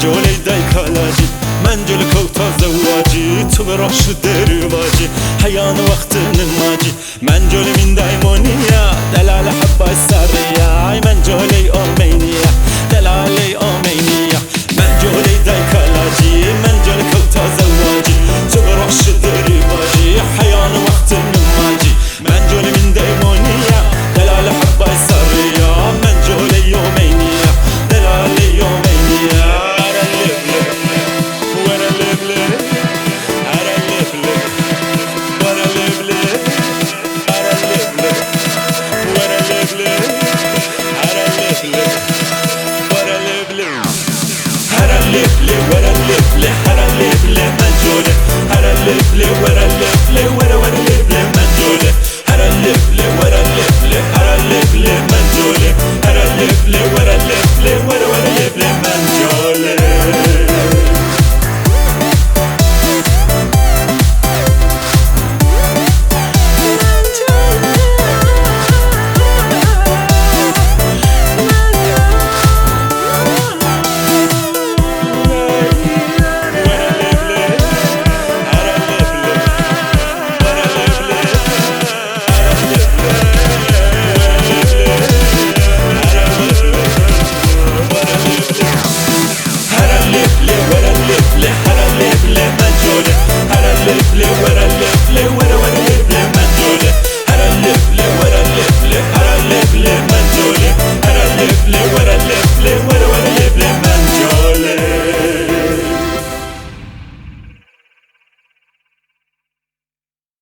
جولي داي كالاجي من جول كوتا زواجي تو براش درواجي حيان وقت نماجي من جولي من دايمونيا دلال حبا السرية من جولي أومينيا دلالي أومينيا من جولي داي كالاجي من جول كوتا زواجي تو براش درواجي حيان وقت نماجي من جولي من دايمونيا دلال حبا السرية من جولي أومينيا دلالي أومينيا Where I live,